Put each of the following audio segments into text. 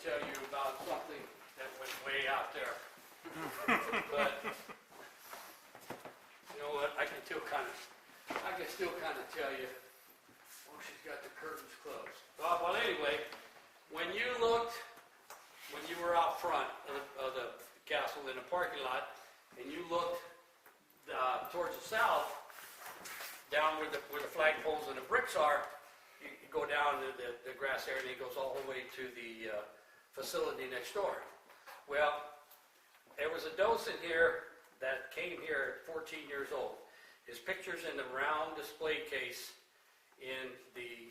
tell you about something that went way out there. But you know what? I can still kind of tell you. Oh, she's got the curtains closed. Well, anyway, when you were out front of the castle in the parking lot, and you looked towards the south, down where the flagpoles and the bricks are, you go down to the grass area, and it goes all the way to the facility next door. Well, there was a docent here that came here at 14 years old. His picture's in the round display case in the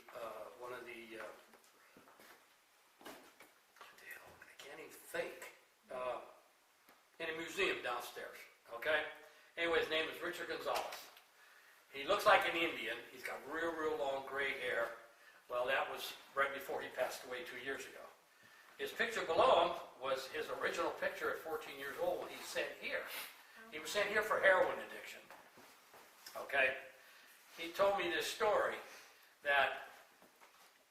one of the what the hell, I can't even think, in a museum downstairs. Okay. Anyway, his name is Richard Gonzalez. He looks like an Indian. He's got real long gray hair. Well, that was right before he passed away 2 years ago. His picture below him was his original picture at 14 years old when he was sent here. He was sent here for heroin addiction. Okay? He told me this story that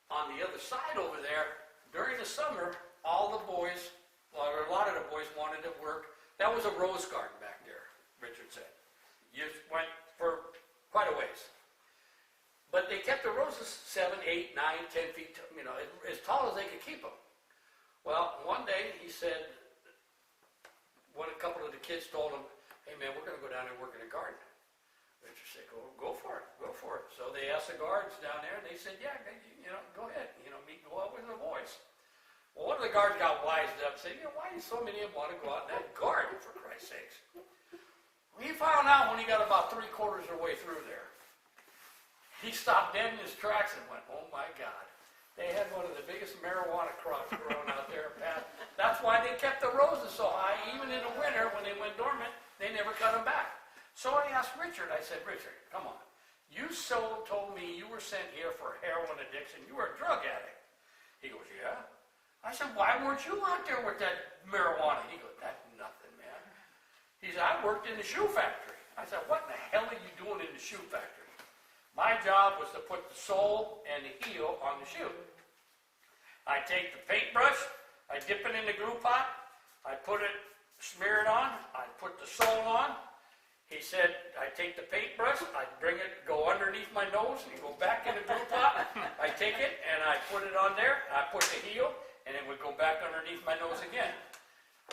on the other side over there, during the summer, all the boys, or a lot of the boys wanted to work. That was a rose garden back there, Richard said. You went for quite a ways. But they kept the roses 7, 8, 9, 10 feet, as tall as they could keep them. Well, one day he said, a couple of the kids told him, "Hey man, we're going to go down there and work in a garden." Richard said, go for it. So they asked the guards down there, and they said, "Yeah, go ahead, go out with the boys." Well, one of the guards got wised up, saying, "Why do so many of them want to go out in that garden, for Christ's sakes?" Well, he found out when he got about 3/4 of the way through there. He stopped dead in his tracks and went, "Oh my God. They had one of the biggest marijuana crops growing out there. That's why they kept the roses so high. Even in the winter, when they went dormant, they never cut them back." So I asked Richard, I said, "Richard, come on. You told me you were sent here for heroin addiction. You were a drug addict." He goes, "Yeah." I said, "Why weren't you out there with that marijuana?" He goes, "That's nothing, man." He said, "I worked in the shoe factory." I said, "What in the hell are you doing in the shoe factory?" My job was to put the sole and the heel on the shoe. I take the paintbrush, I dip it in the glue pot, I smear it on, I put the sole on. He said, I take the paintbrush, I go underneath my nose, and go back in the glue pot. I take it and I put it on there, I put the heel, and it would go back underneath my nose again.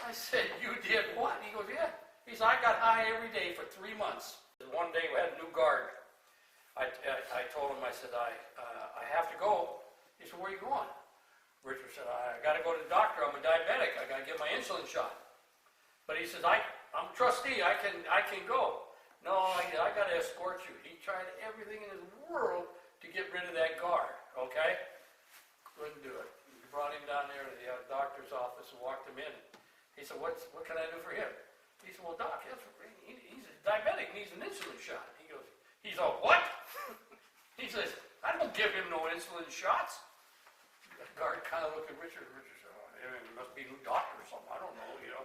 I said, "You did what?" He goes, "Yeah." He said, "I got high every day for 3 months. One day we had a new guard. I told him, I said, I have to go." He said, "Where are you going?" Richard said, "I got to go to the doctor. I'm a diabetic. I got to get my insulin shot." But he says, I'm a trustee. I can go." "No, I got to escort you." He tried everything in his world to get rid of that guard. Okay? Couldn't do it. We brought him down there to the doctor's office and walked him in. He said, what can I do for him?" He said, "Well, Doc, he's a diabetic. He needs an insulin shot." He's a what? He says, "I don't give him no insulin shots." The guard kind of looked at Richard. Richard said, "It must be a new doctor or something. I don't know,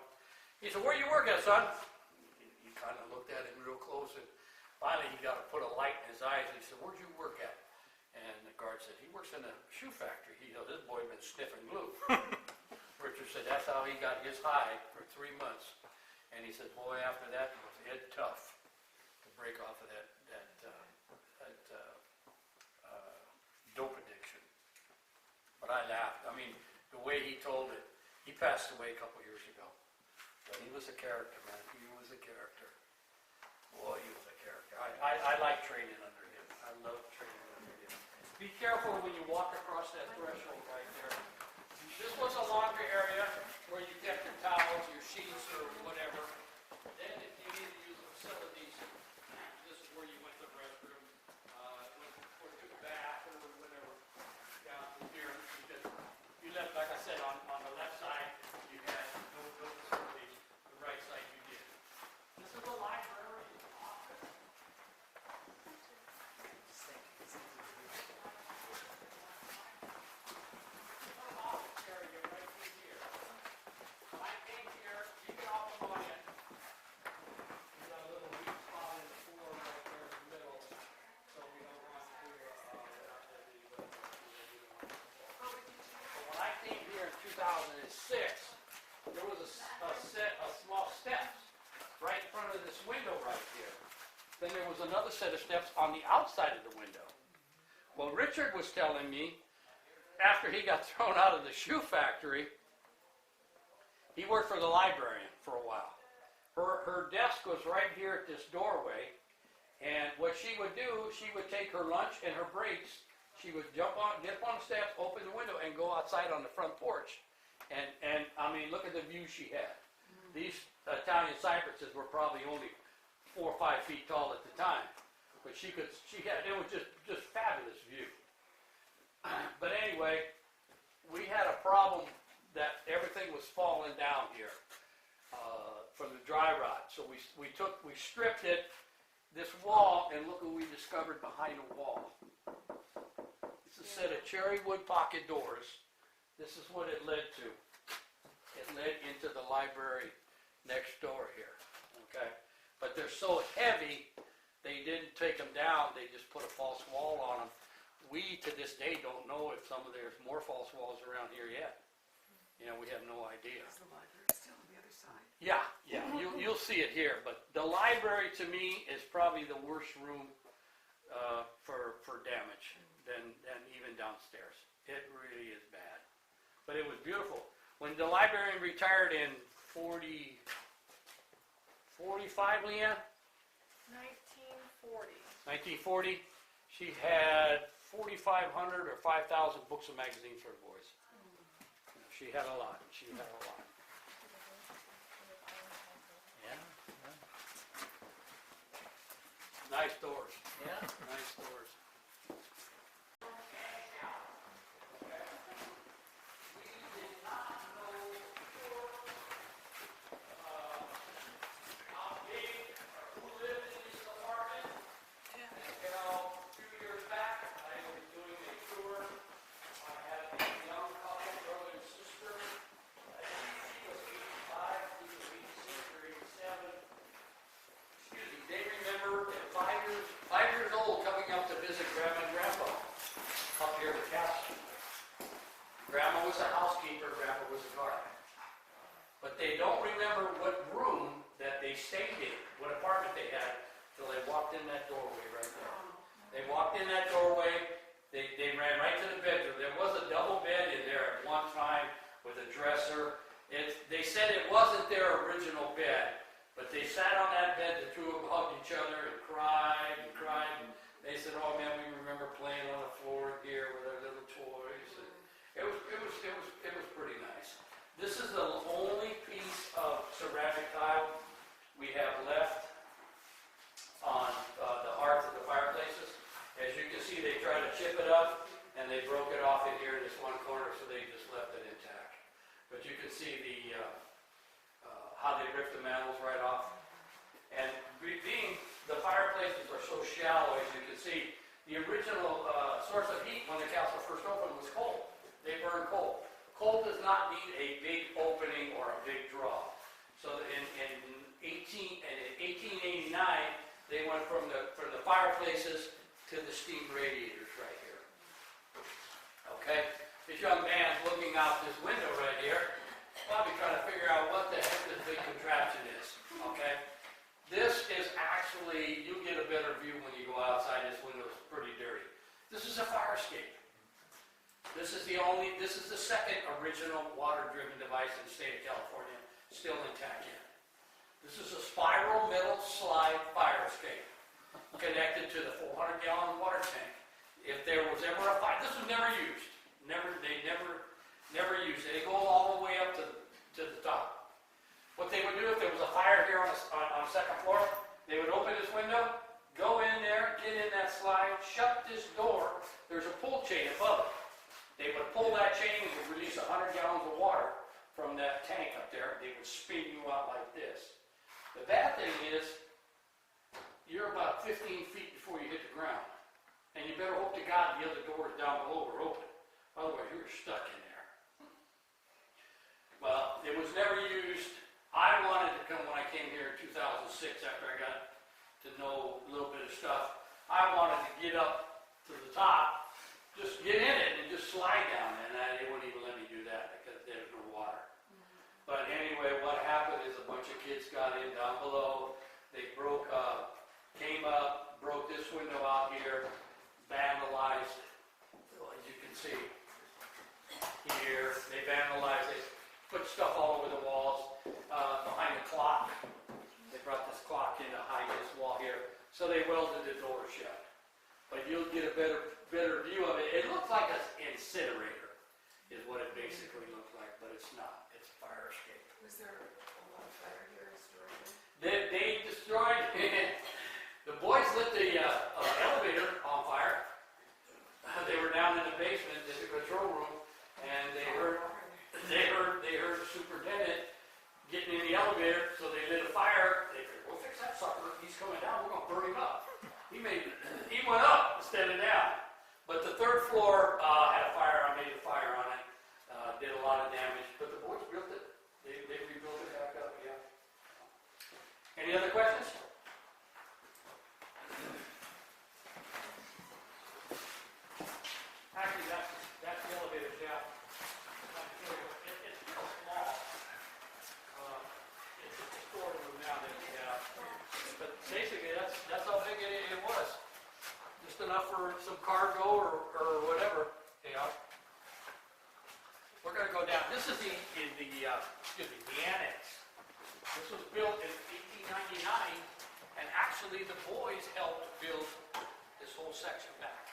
He said, "Where you work at, son?" He kind of looked at him real close, and finally he got to put a light in his eyes. And he said, "Where'd you work at?" And the guard said, "He works in a shoe factory." This boy had been sniffing glue. Richard said that's how he got his high for 3 months. And he said, "Boy, after that, it was tough to break off of that dope addiction." But I laughed. I mean, the way he told it. He passed away a couple years ago. But he was a character, man. He was a character. Boy, he was a character. I like training under him. I love training under him. Be careful when you walk across that threshold right there. This was a laundry area where you kept your towels, your sheets, or whatever. Then if you need to use the facilities, this is where you went to the restroom, or took a bath, or whatever. Down through here, you left, like I said, on the left side, you had no facilities. The right side, you did. This is the library office. Office area right through here. When I came here, you get off the line. You got a little weak spot in there was a set of small steps right in front of this window right here. Then there was another set of steps on the outside of the window. Well, Richard was telling me, after he got thrown out of the shoe factory, he worked for the librarian for a while. Her desk was right here at this doorway, and what she would do, she would take her lunch and her breaks, she would get up on the steps, open the window, and go outside on the front porch. And I mean, look at the view she had. These Italian cypresses were probably only 4 or 5 feet tall at the time, but it was just fabulous view. But anyway, we had a problem that everything was falling down here from the dry rot. So we stripped it, this wall, and look what we discovered behind the wall. It's a set of cherry wood pocket doors. This is what it led to. It led into the library next door here, okay? But they're so heavy, they didn't take them down, they just put a false wall on them. We, to this day, don't know if there's more false walls around here yet. You know, we have no idea. Is the library still on the other side? Yeah, you'll see it here, but the library to me is probably the worst room for damage than even downstairs. It really is bad. But it was beautiful. When the librarian retired in 45, Leanne? 1940. 1940, she had 4,500 or 5,000 books and magazines for the boys. She had a lot. Yeah. Nice doors. Yeah, nice doors. Grandma was a housekeeper, Grandpa was a gardener. But they don't remember what room that they stayed in, what apartment they had, till they walked in that doorway right there. They walked in that doorway, they ran right to the bedroom. There was a double bed in there at one time with a dresser. They said it wasn't their original bed, but they sat on that bed, the two of them hugged each other and cried and cried. And they said, "Oh man, we remember playing on the floor here with our little toys." And it was pretty nice. This is the only piece of ceramic tile we have left on the hearth of the fireplaces. As you can see, they tried to chip it up and they broke it off in here in this one corner, so they just left it intact. But you can see how they ripped the mantles right off. And being the fireplaces are so shallow, as you can see, the original source of heat when the castle first opened was coal. They burn coal. Coal does not need a big opening or a big draw. So in 1889, they went from the fireplaces to the steam radiators right here. Okay? This young man's looking out this window right here, probably trying to figure out what the heck this big contraption is. Okay? This is actually, you get a better view when you go outside. This window is pretty dirty. This is a fire escape. This is the second original water-driven device in the state of California, still intact yet. This is a spiral metal slide fire escape connected to the 400-gallon water tank. If there was ever a fire, this was never used. They never used it. It goes all the way up to the top. What they would do if there was a fire here on the second floor, they would open this window, go in there, get in that slide, shut this door. There's a pull chain above it. They would pull that chain and would release 100 gallons of water from that tank up there. They would spin you out like this. The bad thing is, you're about 15 feet before you hit the ground. And you better hope to God the other doors down below are open. Otherwise, you're stuck in there. Well, it was never used. I wanted to come when I came here in 2006 after I got to know a little bit of stuff. I wanted to get up to the top, just get in it and just slide down, and they wouldn't even let me do that because there's no water. But anyway, what happened is a bunch of kids got in down below. They came up, broke this window out here, vandalized, as you can see here. They vandalized it, put stuff all over the walls, behind the clock. They brought this clock in to hide this wall here. So they welded the door shut. But you'll get a better view of it. It looks like an incinerator, is what it basically looks like, but it's not. It's a fire escape. Was there a lot of fire here historically? They destroyed, the boys lit the elevator on fire. They were down in the basement in the control room, and they heard the superintendent getting in the elevator, so they lit a fire. They said, "We'll fix that sucker. He's coming down. We're gonna burn him up." He went up instead of down. But the third floor had a fire. I made a fire on it. Did a lot of damage, but the boys built it. They rebuilt it back up. Yeah. Any other questions? Actually, that's the elevator shaft. It's real small. It's a storage room now that we have. But basically, that's how big it was. Just enough for some cargo or whatever. Yeah. We're going to go down. This is the annex. This was built in 1899, and actually the boys helped build this whole section back.